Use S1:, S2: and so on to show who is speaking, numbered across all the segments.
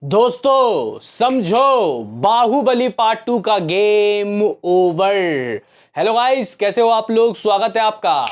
S1: दोस्तों समझो, बाहुबली पार्ट 2 का गेम ओवर। हेलो गाइस, कैसे हो आप लोग। स्वागत है आपका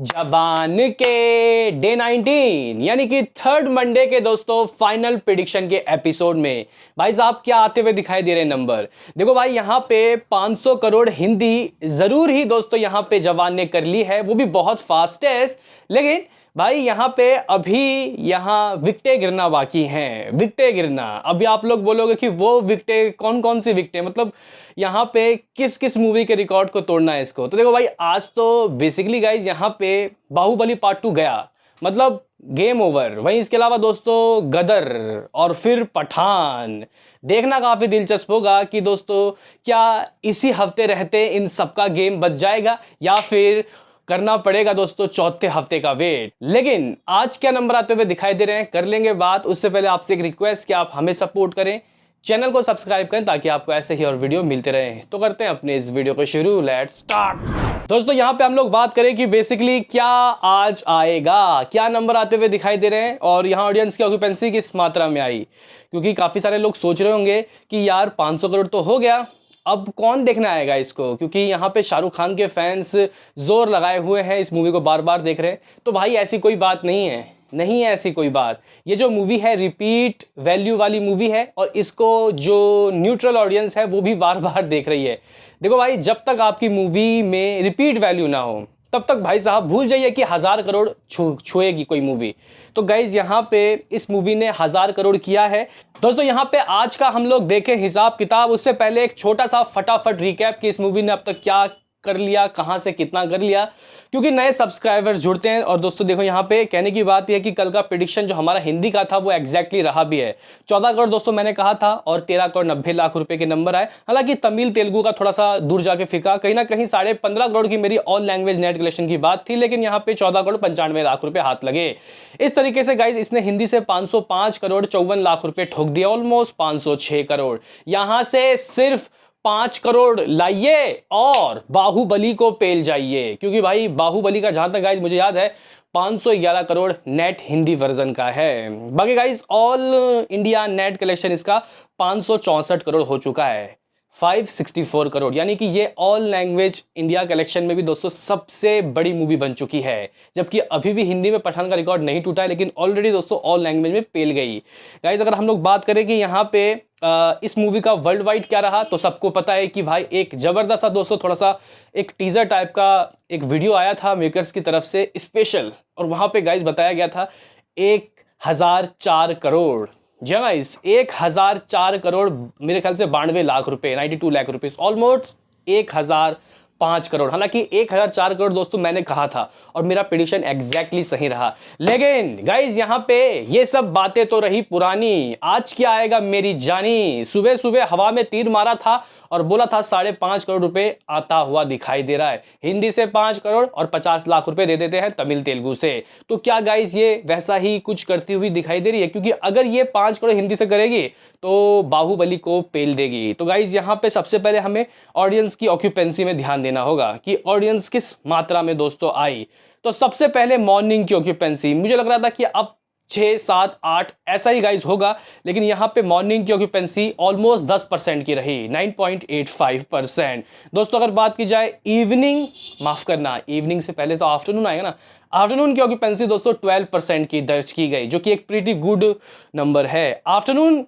S1: जबान के डे 19 यानी कि थर्ड मंडे के दोस्तों फाइनल प्रिडिक्शन के एपिसोड में। भाई साहब क्या आते हुए दिखाई दे रहे हैं नंबर। देखो भाई, यहां पे 500 करोड़ हिंदी जरूर ही दोस्तों यहां पे जवान ने कर ली है, वो भी बहुत फास्टेस्ट। लेकिन भाई यहां पे अभी यहां विकटें गिरना बाकी हैं, विकटें गिरना। अभी आप लोग बोलोगे कि वो विकटें कौन कौन सी विकटें, मतलब यहां पे किस किस मूवी के रिकॉर्ड को तोड़ना है इसको। तो देखो भाई, आज तो बेसिकली गाइज यहां पे बाहुबली पार्ट 2 गया, मतलब गेम ओवर। वहीं इसके अलावा दोस्तों गदर और फिर पठान देखना काफी दिलचस्प होगा कि दोस्तों क्या इसी हफ्ते रहते इन सबका गेम बच जाएगा या फिर करना पड़ेगा दोस्तों चौथे हफ्ते का वेट। लेकिन आज क्या नंबर आते हुए दिखाई दे रहे हैं, कर लेंगे बात। उससे पहले आपसे एक रिक्वेस्ट कि आप हमें सपोर्ट करें, चैनल को सब्सक्राइब करें ताकि आपको ऐसे ही और वीडियो मिलते रहें। तो करते हैं अपने इस वीडियो को शुरू, लेट्स स्टार्ट। दोस्तों यहां पे हम लोग बात करें कि बेसिकली क्या आज आएगा, क्या नंबर आते हुए दिखाई दे रहे हैं और यहां ऑडियंस की ऑक्यूपेंसी किस मात्रा में आई। क्योंकि काफी सारे लोग सोच रहे होंगे कि यार 500 करोड़ तो हो गया, अब कौन देखने आएगा इसको, क्योंकि यहाँ पे शाहरुख खान के फैंस जोर लगाए हुए हैं, इस मूवी को बार बार देख रहे हैं। तो भाई ऐसी कोई बात नहीं है, नहीं है ऐसी कोई बात। ये जो मूवी है रिपीट वैल्यू वाली मूवी है और इसको जो न्यूट्रल ऑडियंस है वो भी बार बार देख रही है। देखो भाई, जब तक आपकी मूवी में रिपीट वैल्यू ना हो तब तक भाई साहब भूल जाइए कि 1000 करोड़ छुएगी कोई मूवी। तो गाइज यहाँ पे इस मूवी ने 1000 करोड़ किया है। दोस्तों यहाँ पे आज का हम लोग देखें हिसाब किताब, उससे पहले एक छोटा सा फटाफट रिकैप कि इस मूवी ने अब तक क्या कर लिया, कहां से कितना कर लिया, क्योंकि नए सब्सक्राइबर्स जुड़ते हैं। और दोस्तों देखो यहाँ पे कहने की बात यह है कि कल का प्रिडिक्शन जो हमारा हिंदी का था वो एग्जैक्टली रहा भी है। 14 करोड़ दोस्तों मैंने कहा था और 13 करोड़ 90 लाख रुपए के नंबर आए। हालांकि तमिल तेलुगु का थोड़ा सा दूर जाके फिका, कहीं ना कहीं 15.5 करोड़ की मेरी ऑल लैंग्वेज नेट कलेक्शन की बात थी, लेकिन यहाँ पे 14 करोड़ 95 लाख रुपए हाथ लगे। इस तरीके से गाइज इसने हिंदी से 505 करोड़ 54 लाख रुपए ठोक दिया, ऑलमोस्ट 506 करोड़। यहां से सिर्फ 5 करोड़ लाइए और बाहुबली को पेल जाइए, क्योंकि भाई बाहुबली का जहां तक गाइज मुझे याद है 511 करोड़ नेट हिंदी वर्जन का है। बाकी guys all India net collection इसका 564 करोड़ हो चुका है, 564 करोड़, यानी कि ये ऑल लैंग्वेज इंडिया कलेक्शन में भी दोस्तों सबसे बड़ी मूवी बन चुकी है। जबकि अभी भी हिंदी में पठान का रिकॉर्ड नहीं टूटा है, लेकिन ऑलरेडी दोस्तों ऑल लैंग्वेज में पेल गई। गाइज अगर हम लोग बात करें कि यहाँ पे इस मूवी का वर्ल्ड वाइड क्या रहा, तो सबको पता है कि भाई एक जबरदस्त सा दोस्तों थोड़ा सा एक टीजर टाइप का एक वीडियो आया था मेकर्स की तरफ से स्पेशल, और वहां पे गाइज बताया गया था 1004 करोड़। जी हाँ गाइस, 1004 करोड़, मेरे ख्याल से 92 लाख रुपए, 92 लाख रुपीस, ऑलमोस्ट 1005 करोड़। हालांकि 1004 करोड़ दोस्तों मैंने कहा था और मेरा प्रेडिक्शन एग्जैक्टली सही रहा। लेकिन गाइज यहाँ पे ये सब बातें तो रही पुरानी, आज क्या आएगा मेरी जानी। सुबह सुबह हवा में तीर मारा था और बोला था 5.5 करोड़ रुपए आता हुआ दिखाई दे रहा है। हिंदी से 5 करोड़ और 50 लाख रुपए दे देते हैं तमिल तेलुगु से। तो क्या गाइस ये वैसा ही कुछ करती हुई दिखाई दे रही है, क्योंकि अगर ये 5 करोड़ हिंदी से करेगी तो बाहुबली को पेल देगी। तो गाइस यहाँ पे सबसे पहले हमें ऑडियंस की ऑक्यूपेंसी में ध्यान देना होगा कि ऑडियंस किस मात्रा में दोस्तों आई। तो सबसे पहले मॉर्निंग की ऑक्यूपेंसी, मुझे लग रहा था कि अब 6, 7, 8 ऐसा ही गाइज होगा, लेकिन यहां पे मॉर्निंग की ऑक्यूपेंसी ऑलमोस्ट 10% की रही, 9.85%। दोस्तों अगर बात की जाए इवनिंग, माफ करना इवनिंग से पहले तो आफ्टरनून आएगा ना, आफ्टरनून की ऑक्यूपेंसी दोस्तों 12% की दर्ज की गई, जो कि एक प्रीटी गुड नंबर है। आफ्टरनून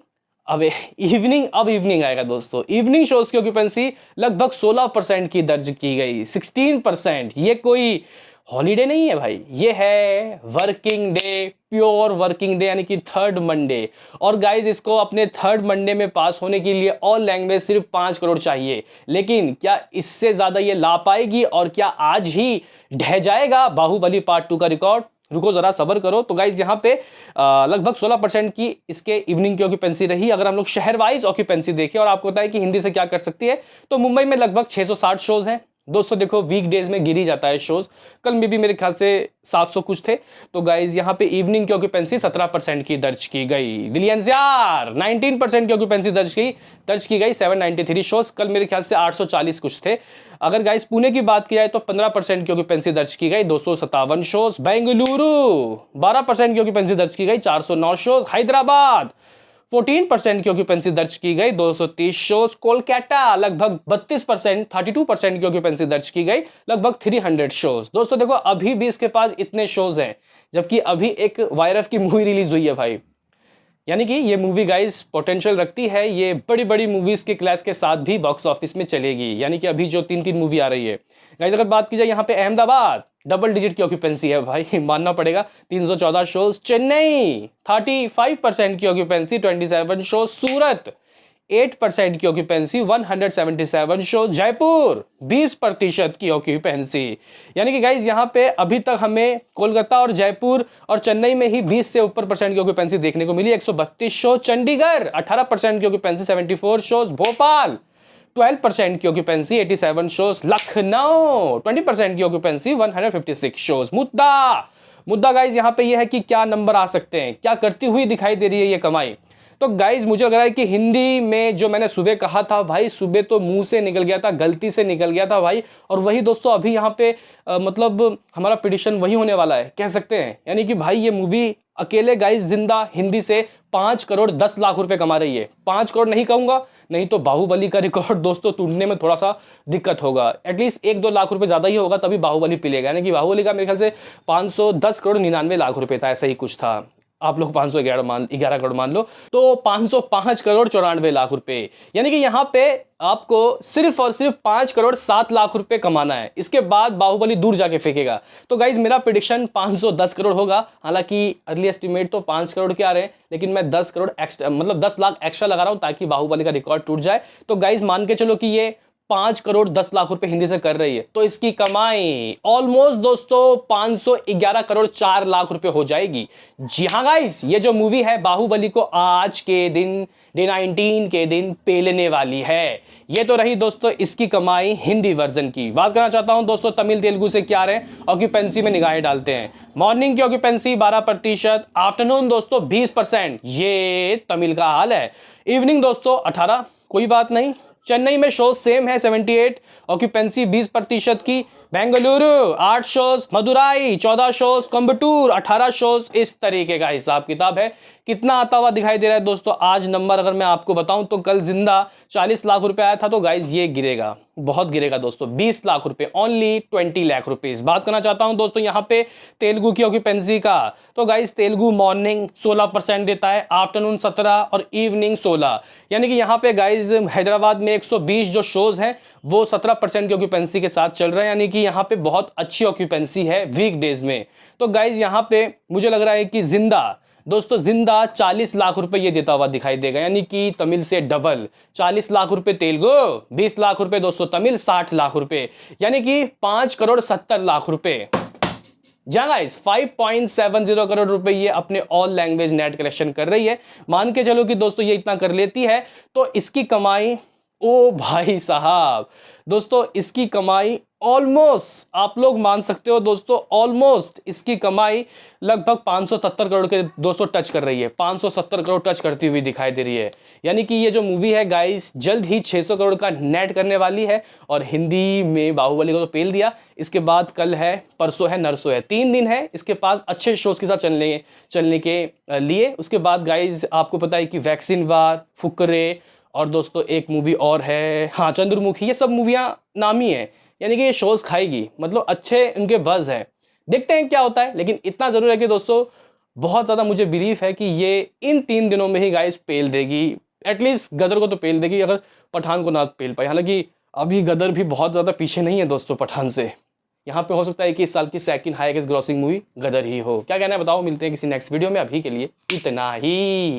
S1: अब इवनिंग आएगा दोस्तों। इवनिंग शोज की ऑक्यूपेंसी लगभग 16% की दर्ज की गई, 16%। ये कोई हॉलीडे नहीं है भाई, ये है working day, pure working day, यानी कि थर्ड मंडे। और गाइज इसको अपने थर्ड मंडे में पास होने के लिए ऑल लैंग्वेज सिर्फ 5 करोड़ चाहिए। लेकिन क्या इससे ज्यादा ये ला पाएगी और क्या आज ही ढह जाएगा बाहुबली पार्ट 2 का रिकॉर्ड? रुको जरा सबर करो। तो गाइज यहाँ पे लगभग 16% की इसके इवनिंग की ऑक्यूपेंसी रही। अगर हम लोग शहर वाइज ऑक्यूपेंसी देखें और आपको बताएं कि हिंदी से क्या कर सकती है, तो मुंबई में लगभग 660 शोज हैं दोस्तों। देखो वीक डेज में गिरी जाता है शोज, कल में भी मेरे ख्याल से 700 कुछ थे। तो गाइज यहाँ पे इवनिंग की ऑक्यूपेंसी 17% की दर्ज की गई। दिलियंस यार 19% की ऑक्यूपेंसी दर्ज की गई, 793 शोज, कल मेरे ख्याल से 840 कुछ थे। अगर गाइज पुणे की बात की जाए तो 15% की ऑक्यूपेंसी दर्ज की गई, 257 शोज। बेंगलुरु 12% की ऑक्यूपेंसी दर्ज की गई, 409 शोज। हैदराबाद 14% की ऑक्यूपेंसी दर्ज की गई 230 शोज। कोलकाता लगभग 32%, 32% की ऑक्यूपेंसी दर्ज की गई लगभग 300 शोज। दोस्तों देखो अभी भी इसके पास इतने शोज हैं, जबकि अभी एक वायरस की मूवी रिलीज हुई है भाई। यानी कि ये मूवी गाइस पोटेंशियल रखती है, ये बड़ी बड़ी मूवीज के क्लास के साथ भी बॉक्स ऑफिस में चलेगी। यानी कि अभी जो 3 मूवी आ रही है गाइस, अगर बात की जाए यहाँ पे अहमदाबाद डबल डिजिट की ऑक्यूपेंसी है भाई, मानना पड़ेगा 314 शोज। चेन्नई 35% की ऑक्यूपेंसी 27 शोज। सूरत 8% की ऑक्यूपेंसी 177 शो। जयपुर 20% की ऑक्यूपेंसी। यानी कि गाइज यहाँ पे अभी तक हमें कोलकाता और जयपुर और चेन्नई में ही 20 से ऊपर परसेंट की ऑक्यूपेंसी देखने को मिली, 132 शो। चंडीगढ़ 18% की ऑक्यूपेंसी 74 शोज। भोपाल 12% की ऑक्यूपेंसी 87 शोज। लखनऊ 20% की ऑक्यूपेंसी 156 शोज। मुद्दा गाइज यहाँ पे ये है कि क्या नंबर आ सकते हैं, क्या करती हुई दिखाई दे रही है ये कमाई। तो गाइज मुझे लग रहा है कि हिंदी में जो मैंने सुबह कहा था भाई, सुबह तो मुंह से निकल गया था, गलती से निकल गया था भाई। और वही दोस्तों अभी यहाँ पे मतलब हमारा प्रेडिक्शन वही होने वाला है, कह सकते हैं। यानी कि भाई ये मूवी अकेले गाइज जिंदा हिंदी से 5 करोड़ 10 लाख रुपए कमा रही है। 5 करोड़ नहीं कहूंगा, नहीं तो बाहुबली का रिकॉर्ड दोस्तों टूटने में थोड़ा सा दिक्कत होगा। एटलीस्ट 1-2 लाख रुपए ज्यादा ही होगा तभी बाहुबली पिलेगा। यानी कि बाहुबली का मेरे ख्याल से 510 करोड़ 99 लाख रुपए था, ऐसा ही कुछ था। आप लोग 511 करोड़ मान लो, तो 505 करोड़ 94 लाख रुपए। यानी कि यहां पे आपको सिर्फ और सिर्फ 5 करोड़ 7 लाख रुपए कमाना है, इसके बाद बाहुबली दूर जाके फेंकेगा। तो गाइज मेरा प्रेडिक्शन 510 करोड़ होगा। हालांकि अर्ली एस्टिमेट तो 5 करोड़ के आ रहे हैं, लेकिन मैं 10 करोड़ एक्स्ट्रा मतलब 10 लाख एक्स्ट्रा लगा रहा हूं ताकि बाहुबली का रिकॉर्ड टूट जाए। तो गाइज मान के चलो कि ये 5 करोड़ 10 लाख रुपए हिंदी से कर रही है, तो इसकी कमाई ऑलमोस्ट दोस्तों 511 करोड़ 4 लाख रुपए हो जाएगी। जी हाँ गाइस, ये जो मूवी है बाहुबली को आज के दिन डे 19 के दिन पेलने वाली है। ये तो रही दोस्तों इसकी कमाई हिंदी वर्जन की। बात करना चाहता हूं दोस्तों तमिल तेलुगु से क्या रहे ऑक्यूपेंसी में निगाहें डालते हैं। मॉर्निंग की ऑक्यूपेंसी 12%, आफ्टरनून दोस्तों 20%, ये तमिल का हाल है। इवनिंग दोस्तों 18, कोई बात नहीं। चेन्नई में शोज सेम है 78, ऑक्यूपेंसी 20% की। Bengaluru 8 shows, Madurai 14 shows, Coimbatore 18 shows. इस तरीके का हिसाब किताब है। कितना आता हुआ दिखाई दे रहा है दोस्तों आज नंबर अगर मैं आपको बताऊं तो कल जिंदा 40 लाख रुपए आया था, तो गाइज ये गिरेगा, बहुत गिरेगा दोस्तों, 20 लाख रुपए, ओनली 20 लाख रुपीज। बात करना चाहता हूं दोस्तों यहाँ पे तेलुगु की ऑक्यूपेंसी का, तो गाइज तेलुगु मॉर्निंग 16% देता है, आफ्टरनून 17 और इवनिंग 16। यानी कि यहाँ पे गाइज हैदराबाद में 120 जो शोज हैं वो 17% की ऑक्यूपेंसी के साथ चल रहे हैं। यानी कि यहाँ पे बहुत अच्छी ऑक्यूपेंसी है वीक डेज में। तो गाइज यहाँ पे मुझे लग रहा है कि जिंदा दोस्तों जिंदा 40 लाख रुपए ये देता हुआ दिखाई देगा। यानी कि तमिल से डबल, 40 लाख रुपए तेलुगु, 20 लाख रुपए दोस्तों तमिल, 60 लाख रुपए, यानी कि 5 करोड़ 70 लाख रुपए। जहां गाइस 5.70 करोड़ रुपए ये अपने ऑल लैंग्वेज नेट कलेक्शन कर रही है। मान के चलो कि दोस्तों ये इतना कर लेती है तो इसकी कमाई, ओ भाई साहब दोस्तों इसकी कमाई ऑलमोस्ट आप लोग मान सकते हो दोस्तों, ऑलमोस्ट इसकी कमाई लगभग 570 करोड़ के दोस्तों टच कर रही है, 570 करोड़ टच करती हुई दिखाई दे रही है। यानी कि ये जो मूवी है गाइस जल्द ही 600 करोड़ का नेट करने वाली है। और हिंदी में बाहुबली को तो पेल दिया, इसके बाद कल है, परसों है, नरसों है, 3 दिन है इसके पास अच्छे शोज के साथ चलने के लिए। उसके बाद गाइस आपको पता है कि वैक्सीन वार, फुकरे और दोस्तों एक मूवी और है हाँ चंद्रमुखी, ये सब मूवियां नामी है। यानी कि ये शोज खाएगी, मतलब अच्छे इनके बज़ है, देखते हैं क्या होता है। लेकिन इतना जरूर है कि दोस्तों बहुत ज्यादा मुझे बिलीफ है कि ये इन 3 दिनों में ही गाइस पेल देगी। एटलीस्ट गदर को तो पेल देगी, अगर पठान को ना पेल पाए। हालांकि अभी गदर भी बहुत ज्यादा पीछे नहीं है दोस्तों पठान से। यहाँ पे हो सकता है कि इस साल की सेकंड हाईएस्ट ग्रॉसिंग मूवी गदर ही हो। क्या कहना है बताओ, मिलते हैं किसी नेक्स्ट वीडियो में, अभी के लिए इतना ही।